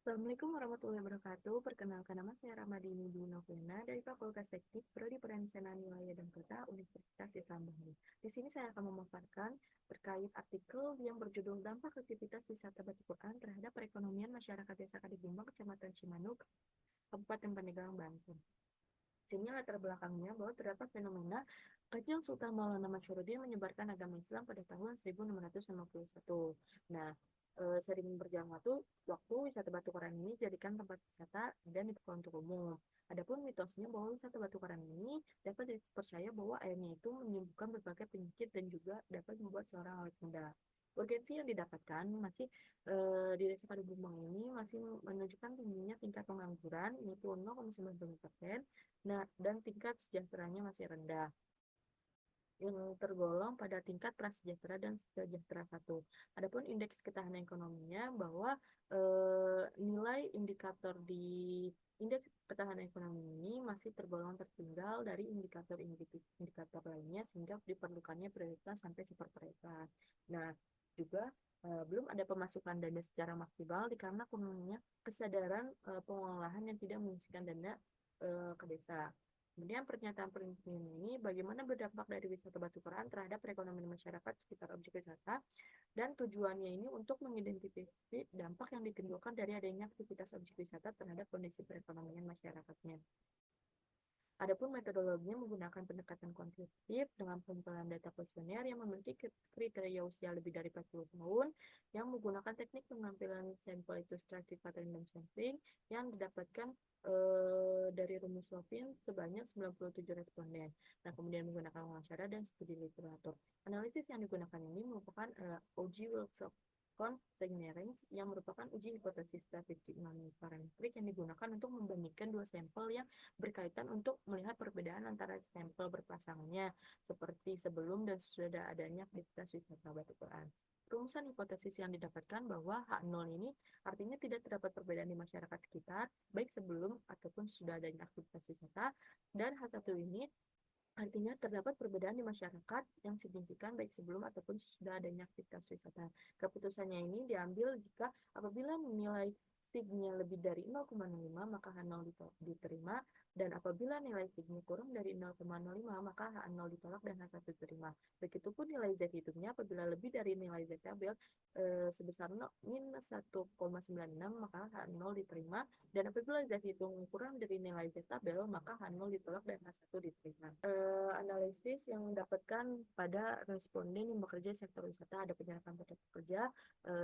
Assalamualaikum warahmatullahi wabarakatuh. Perkenalkan, nama saya Ramadini Dwi Novena dari Fakultas Teknik Prodi Perencanaan Wilayah dan Kota Universitas Islam Bahri. Di sini saya akan memaparkan terkait artikel yang berjudul Dampak Aktivitas Wisata Batu Quran terhadap Perekonomian Masyarakat Desa Kadibumbang, Kecamatan Cimanuk, Kabupaten Pandeglang, Banten. Sini latar belakangnya bahwa terdapat fenomena Kanjeng Sultan Maulana Masyarudin menyebarkan agama Islam pada tahun 1651. Nah, sering berjalan waktu wisata Batu Karang ini dijadikan tempat wisata dan dibuka untuk umum. Adapun mitosnya bahwa wisata Batu Karang ini dapat dipercaya bahwa airnya itu menyembuhkan berbagai penyakit dan juga dapat membuat seorang awet muda. Urgensi yang didapatkan masih di Desa Kadibumbang ini masih menunjukkan tingginya tingkat pengangguran, yaitu 0,9%. Nah, dan tingkat sejahteranya masih rendah, yang tergolong pada tingkat prasejahtera dan sejahtera satu. Adapun indeks ketahanan ekonominya bahwa nilai indikator di indeks ketahanan ekonomi ini masih tergolong tertinggal dari indikator lainnya sehingga diperlukannya prioritas sampai super prioritas. Nah, juga belum ada pemasukan dana secara maksimal karena kurangnya kesadaran pengolahan yang tidak mengisikan dana ke desa. Kemudian pernyataan penting ini bagaimana berdampak dari wisata Batu Keran terhadap perekonomian masyarakat sekitar objek wisata, dan tujuannya ini untuk mengidentifikasi dampak yang ditimbulkan dari adanya aktivitas objek wisata terhadap kondisi perekonomian masyarakatnya. Adapun metodologinya menggunakan pendekatan kuantitatif dengan pengumpulan data kuesioner yang memiliki kriteria usia lebih dari 40 tahun, yang menggunakan teknik pengambilan sampel itu stratified random sampling yang didapatkan dari rumus Swaffham sebanyak 97 responden. Nah, kemudian menggunakan wawancara dan studi literatur. Analisis yang digunakan ini merupakan uji Wilcox Consignerings yang merupakan uji hipotesis statistik non-parametrik yang digunakan untuk membandingkan dua sampel yang berkaitan untuk melihat perbedaan antara sampel berpasangannya seperti sebelum dan sesudah adanya aktivitas wisata Batu Quran. Rumusan hipotesis yang didapatkan bahwa H0 ini artinya tidak terdapat perbedaan di masyarakat sekitar, baik sebelum ataupun sudah adanya aktivitas wisata, dan H1 ini artinya terdapat perbedaan di masyarakat yang signifikan baik sebelum ataupun sesudah adanya aktivitas wisata. Keputusannya ini diambil jika apabila nilai signya lebih dari 0,05 maka H0 diterima, dan apabila nilai signya kurang dari 0,05 maka H0 ditolak dan H1 diterima. Begitupun nilai Z hitungnya apabila lebih dari nilai Z tabel sebesar minus 1,96 maka H0 diterima, dan apabila Z hitung kurang dari nilai Z tabel maka H0 ditolak dan H1 diterima. Analisis yang mendapatkan pada responden yang bekerja di sektor wisata, ada penyerapan pada pekerja,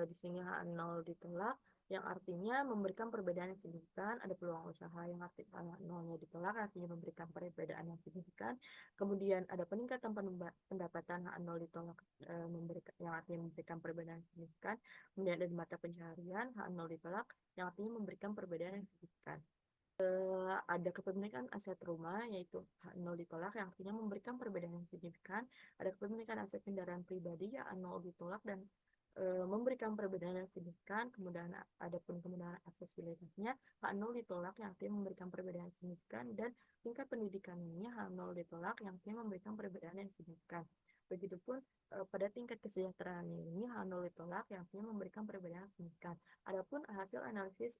di sini H0 ditolak, yang artinya memberikan perbedaan yang signifikan. Ada peluang usaha yang artinya nolnya ditolak, artinya memberikan perbedaan yang signifikan. Kemudian ada peningkatan pendapatan, H0 ditolak, yang artinya memberikan perbedaan yang signifikan. Kemudian ada di mata pencaharian, H0 ditolak, yang artinya memberikan perbedaan yang signifikan. Ada kepemilikan aset rumah, yaitu H0 ditolak, yang artinya memberikan perbedaan yang signifikan. Ada kepemilikan aset kendaraan pribadi, yang H0 ditolak dan memberikan perbedaan yang signifikan. Kemudian adapun kemudahan aksesibilitasnya, H0 ditolak, yang artinya memberikan perbedaan yang signifikan. Dan tingkat pendidikan ini H0 ditolak, yang artinya memberikan perbedaan yang signifikan. Begitupun pada tingkat kesejahteraan ini H0 ditolak, yang artinya memberikan perbedaan yang signifikan. Adapun hasil analisis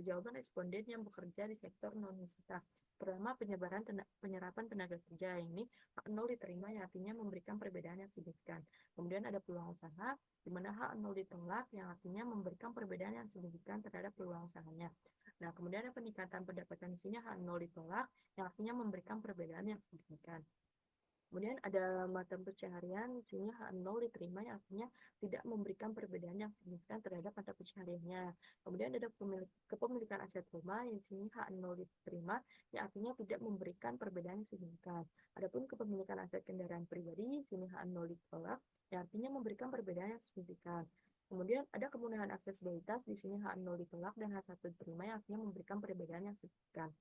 jawaban responden yang bekerja di sektor non-wisata. Pertama, penyerapan tenaga kerja ini H0 diterima, yang artinya memberikan perbedaan yang signifikan. Kemudian ada peluang usaha, di mana H0 ditolak, yang artinya memberikan perbedaan yang signifikan terhadap peluang usahanya. Nah, kemudian ada peningkatan pendapatan di sini H0 ditolak, yang artinya memberikan perbedaan yang signifikan. Kemudian ada mata pencaharian, di sini H0 diterima, yang artinya tidak memberikan perbedaan yang signifikan terhadap mata pencahariannya. Kemudian ada kepemilikan aset rumah, yang di sini H0 diterima, yang artinya tidak memberikan perbedaan yang signifikan. Adapun kepemilikan aset kendaraan pribadi, di sini H0 ditolak, yang artinya memberikan perbedaan yang signifikan. Kemudian ada kemudahan aksesibilitas, di sini H0 ditolak dan H1 diterima, yang artinya memberikan perbedaan yang signifikan.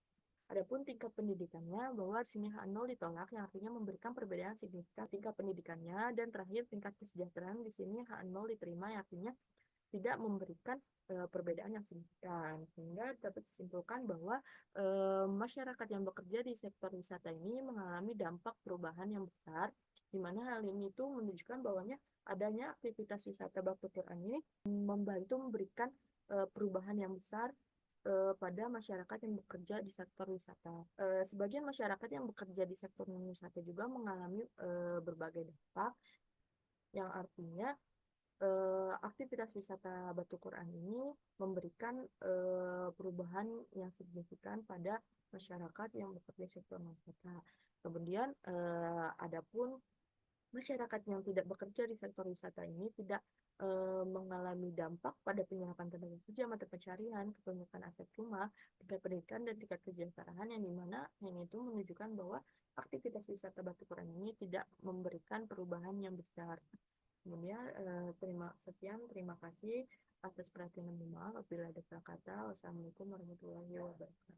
Adapun tingkat pendidikannya, bahwa sini H0 ditolak, yang artinya memberikan perbedaan signifikan tingkat pendidikannya. Dan terakhir tingkat kesejahteraan, di sini H0 diterima, yang artinya tidak memberikan perbedaan yang signifikan. Sehingga dapat disimpulkan bahwa masyarakat yang bekerja di sektor wisata ini mengalami dampak perubahan yang besar, di mana hal ini itu menunjukkan bahwanya adanya aktivitas wisata Batu Quran ini membantu memberikan perubahan yang besar pada masyarakat yang bekerja di sektor wisata. Sebagian masyarakat yang bekerja di sektor wisata juga mengalami berbagai dampak, yang artinya aktivitas wisata Batu Quran ini memberikan perubahan yang signifikan pada masyarakat yang bekerja di sektor wisata. Kemudian, adapun masyarakat yang tidak bekerja di sektor wisata ini tidak mengalami dampak pada penyerapan tenaga kerja, mata pencarian, kepemilikan aset rumah, tingkat pendidikan, dan tingkat kesejahteraan, yang dimana yang itu menunjukkan bahwa aktivitas wisata Batu Puran ini tidak memberikan perubahan yang besar. Kemudian, terima kasih atas perhatian dan maaf apabila ada salah kata. Wassalamualaikum warahmatullahi wabarakatuh.